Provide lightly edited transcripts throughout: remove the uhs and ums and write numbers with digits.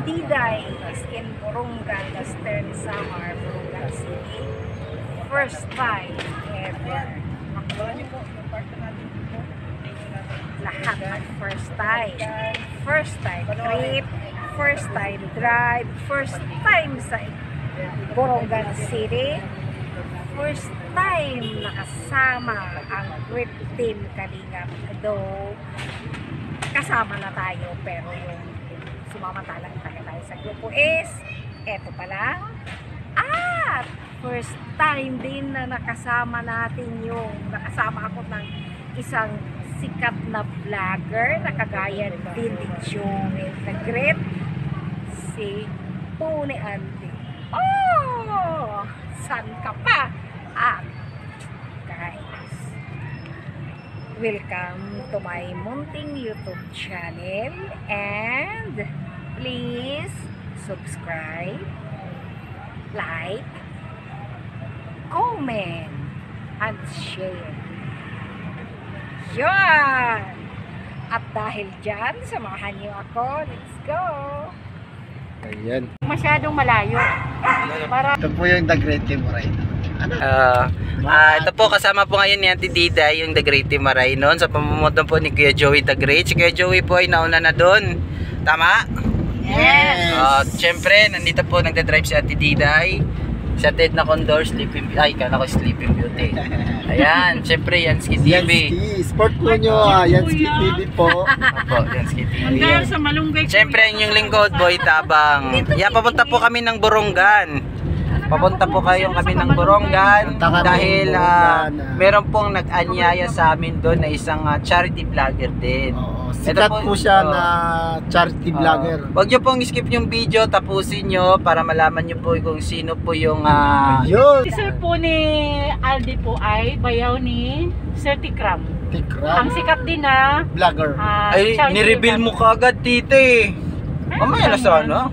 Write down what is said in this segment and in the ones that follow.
Diday is in Borongan, Western Samar, Borongan City. First time ever. Lahat ng first time. First time trip, first time drive, first time sa Borongan City. First time nakasama ang grip team Kalingap. Though kasama na tayo, pero yung sumamatalang tayo sa grupo is eto pala. At first time din na nakasama natin nakasama ako ng isang sikat na vlogger na kagaya din ni Joel the Great, si Pune Andy. Oh! San ka pa? At guys, welcome to my munting YouTube channel, and please subscribe, like, comment, and share. Yan! At dahil dyan, samahan niyo ako. Let's go! Ayan. Masyadong malayo. Para... Ito po yung The Great Team right. Ito po kasama po ngayon ni Auntie Diday, yung The Great Team Maray noon sa pamumuno po ni Kuya Joey the Great. Si Kuya Joey po ay nauna na doon. Tama? Yes! Siyempre, nandito po nagdadrive si Auntie Diday. Si Ted na Condor, Sleeping Beauty. Ay, kala ko Sleeping Beauty. Ayan, siyempre Yansky TV. Yansky, sport po nyo. Yansky TV po. Opo, Yansky TV. Hanggang sa malunggay. Siyempre, yung lingkod, Boy Tabang. Yeah, papunta po kami ng Borongan. Papunta po kayong kami ng Borongan dahil meron pong nag-anyaya sa amin doon na isang charity vlogger din. Sikat po siya na charity vlogger. Huwag nyo pong skip yung video, tapusin nyo para malaman nyo po kung sino po yung Si Sir po ni Aldi po ay bayaw ni Sir Tikram. Ang sikat din na vlogger. Ay, nireveal mo kaagad dito eh. Mamaya na sana.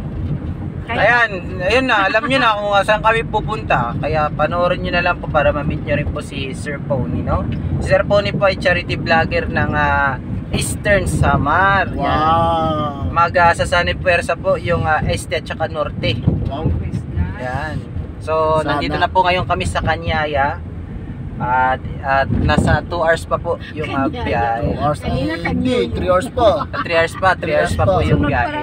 Ayan, ayun na, alam nyo na kung saan kami pupunta. Kaya panoorin nyo na lang po para ma-meet nyo rin po si Sir Pony, no? Si Sir Pony po ay charity vlogger ng Eastern Samar. Wow! Sa Sunny Puersa po yung Este at saka Norte. Wow! Ayan. So, nandito na po ngayon kami sa Kanyaya. At nasa 2 hours pa po yung biyahe. 2 hours? Hindi, 3 hours pa. 3 hours pa, 3 hours pa po yung biyahe.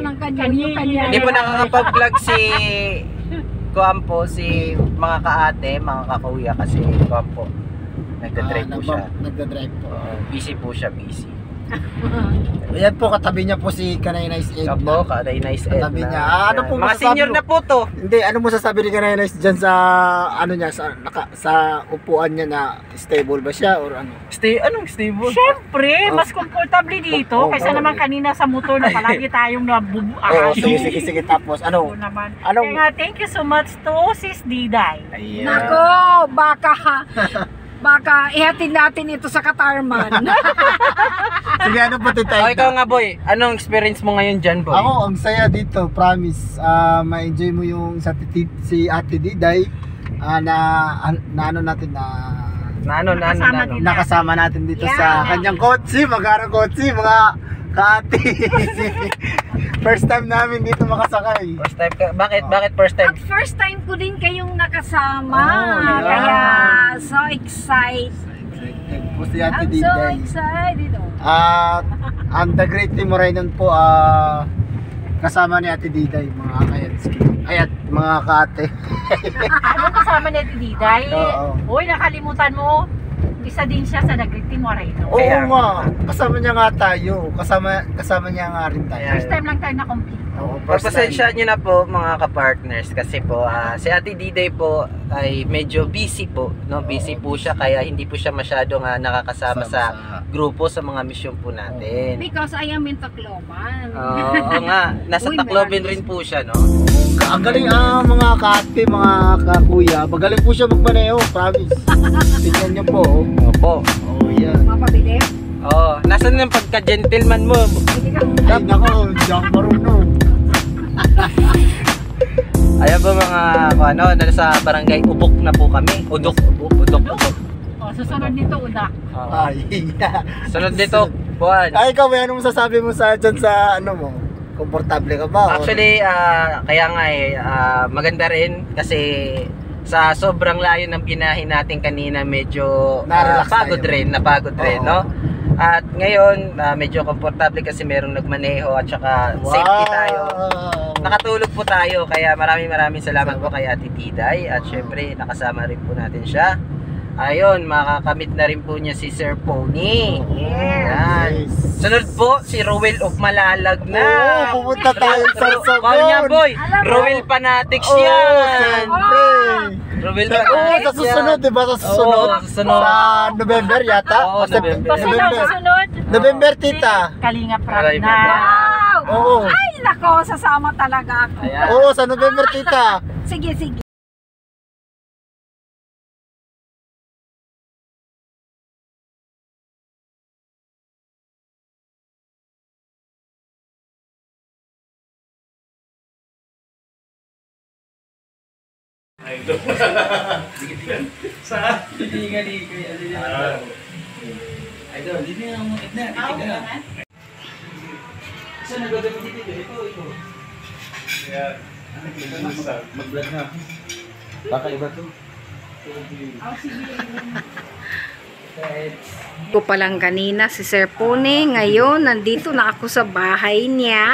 Hindi po nakakapag-vlog si Kuam po, si mga kaate, mga kakuya kasi Kuam po. Nagdadrive po siya. Nagdadrive po. Busy po siya, busy. Ayan po, katabi niya po si Kanay Nice Ed. Opo, Kanay Nice Ed. Katabi niya. Ano po mga senior na po to. Hindi, ano mo sasabi ni Kanay Nice dyan sa ano niya, sa upuan niya na stable ba siya or ano? Anong stable? Siyempre, mas komportable dito kaysa naman kanina sa motor na palagi tayong sige, tapos ano? Kaya nga, thank you so much to Sis Diday. Nako, baka ihatid natin ito sa Katarman. Sige, ano po tayo? Ikaw nga boy, anong experience mo ngayon dyan boy? Ako, ang saya dito, promise. Ma-enjoy mo yung si Ate Diday nakasama natin dito sa kanyang kotse, mag-arang kotse, mga kaati. First time namin dito makasakay. First time ka? Bakit first time? At first time ko din kayong nakasama. Kaya so excited. Po si Ate I'm so Diday. excited. Ang The Great Team Morainon po, kasama ni Ate Diday, mga kayanski. Ayat, mga kaate. Ano kasama ni Ate Diday? Oo. Uy, nakalimutan mo. Isa din siya sa Nagriting Moreno. Oo nga, kasama niya nga tayo. Kasama niya nga rin tayo. First time lang tayo na-complete. Pagpasensya nyo na po mga ka-partners kasi po si Ate Diday po ay medyo busy po, no? Busy po siya kaya hindi po siya masyadong nakakasama sa grupo sa mga mission po natin. Because I am in Tacloban. Oo nga, nasa Tacloban rin po siya, no? Ang galing mga kaate, mga kakuya. Magaling po siya magmaneho, promise. Tingnan niyo po. Opo. Oh, yan. Mapabilis. Nasaan yung pagka-gentleman mo? Ay, nako, hindi ako marunong. Ayan po mga nasa barangay Ubok na po kami. Udok. Susunod nito, udak. Ay, Sunod dito, Buwan. Ay, ikaw, may ano masasabi mo dyan sa ano mo? Komportable ka ba? Actually, kaya nga maganda rin kasi sa sobrang layo ng binahin natin kanina medyo Na-relax napagod rin, Oo. no? At ngayon, medyo komportable kasi merong nagmaneho at saka safety tayo. Nakatulog po tayo kaya maraming salamat po kay Ate Diday at syempre nakasama rin po natin siya. Ayun, makakamit na rin po niya si Sir Pony. Yan. Sunod po si Rowel of Malalag na. Oo, pupunta tayo sa Sorsogon. Call niya, boy. Alam mo. Rowel Fanatics Oo, yan. siyempre. Rowel Oo, Fanatics sa susunod, di ba? Sa susunod. Oo, sa susunod. Sa November yata? Oo, O November. Kasunod. November, tita. Kalinga Aray, na. Wow! Oo. Ay, nako, sasama talaga ako. Ayan. Oo, sa November, tita. Sige, sige. Idol, hindi na ang mga na. Titignan. Saan nagagawin dito? Ito. Mag-vlog na. Baka iba to. Ko pa lang kanina si Sir Pony, ngayon nandito na ako sa bahay niya.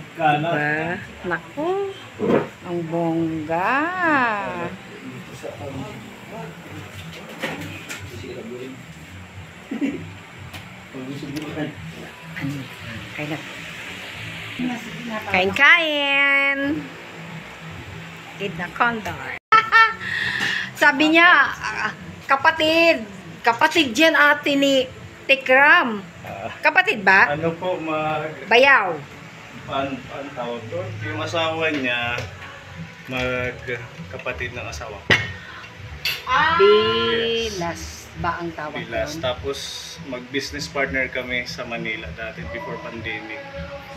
Diba? Naku, ang bongga. Kain-kain. Eat na condor. Sabi niya, kapatid yan ate ni Tikram. Kapatid ba? Ano po, Bayaw. ang tawag doon? Yung asawa niya, magkapatid ng asawa ko. Bilas ba ang tawag Pilas. doon? Tapos, mag-business partner kami sa Manila dati before pandemic.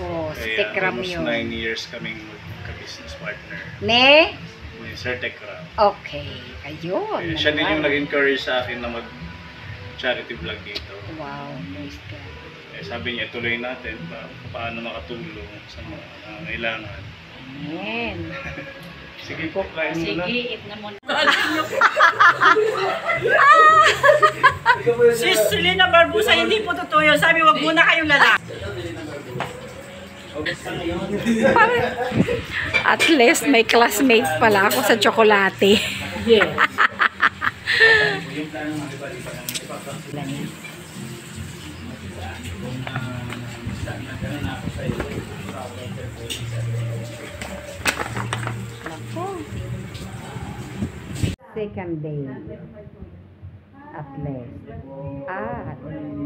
Oh, si Kaya Tikram almost yun. 9 years kaming magka-business partner. Ne? Ni Sir Tekram. Okay. Ayun. Kaya siya din yung nag-encourage sa akin na mag-charity vlog dito. Wow, nice ka. Eh, sabi niya, tuloy natin paano makatulong sa mga nangangailangan. Amen. Sige po, kain muna. eat na muna. Sis Selena Barbusa, hindi po totoo yun. Sabi, wag muna kayong lalaki. At least may classmate pala ako sa tsokolate. Yes. Second day. At least.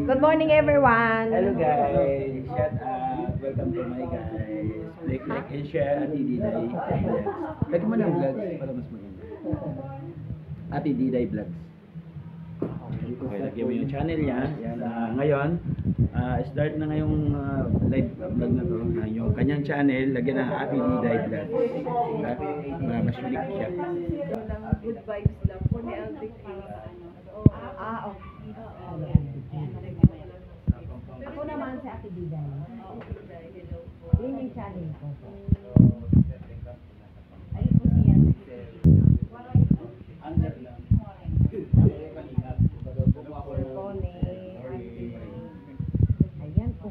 Good morning everyone. Hello guys, shout out, welcome to my guys. Like and share Ate Diday Vlogs. Lagi mo ng vlogs para mas maganda. Ate Diday Vlogs. Okay, lagyan mo yung channel niya. Yan, ngayon, start na ngayong live vlog na to. Yung kanyang channel, lagyan ng Ate Diday Vlogs. Mas unique siya. Good vibes lang po ni Aldic. Okay. Ako naman si Ate Diday. Yun yung channel ko. Ay, po siya. Ayan po.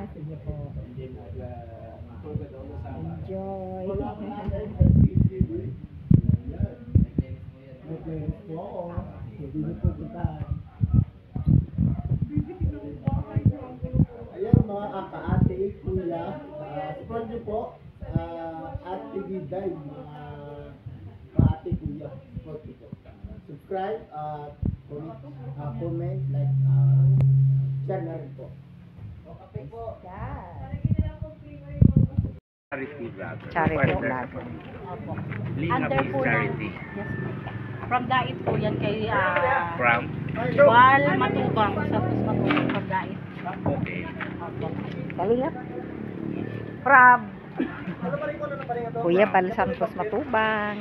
Sige po. Enjoy. Ayan mga kaate, kuya, support niyo po, Ate Diday, mga kaate, kuya, support niyo po. Subscribe, comment, like, share na rin po. Charity vlog. Charity vlog. Under po charity. From Dait po yan kay From? Wal Matubang. Sa Pus Matubang from Dait. Okay. Kalingap. Prab. Kuya Bal Santos Matubang.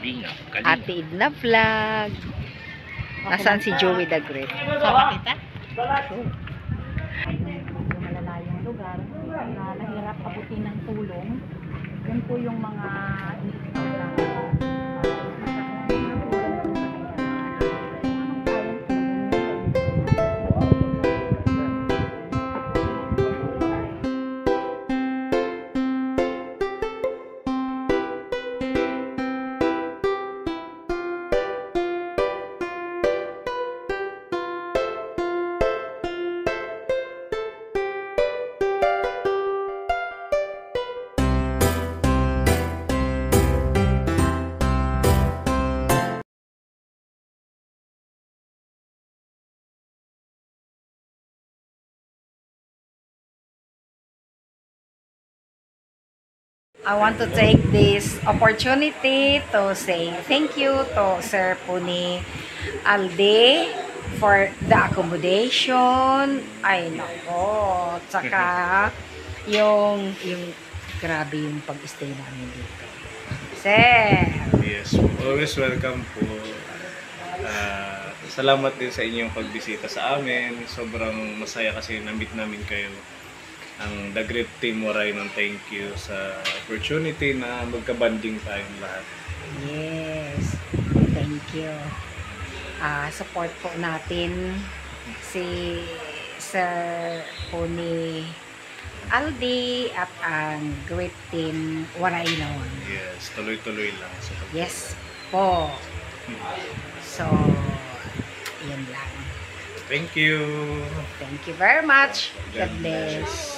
Lingap. Ate Idna Vlog. Nasaan si Joey the Great? Sama kita? Yung malalayong lugar na nahirap abutin ng tulong. Yun po yung mga I want to take this opportunity to say thank you to Sir Puni Alde for the accommodation. Ay, nako. Tsaka, yung grabe yung pag-stay namin dito. Sir! Yes, always welcome po. Salamat din sa inyong pagbisita sa amin. Sobrang masaya kasi na-meet namin kayo. Ang The Great Team Waray ng thank you sa opportunity na magka-banding tayong lahat. Yes. Thank you. Support po natin si Sir Puni Aldi at ang Great Team Waray naman. Yes, tuloy-tuloy lang. Sa Yes po. So, yun lang. Thank you. Thank you very much. God bless.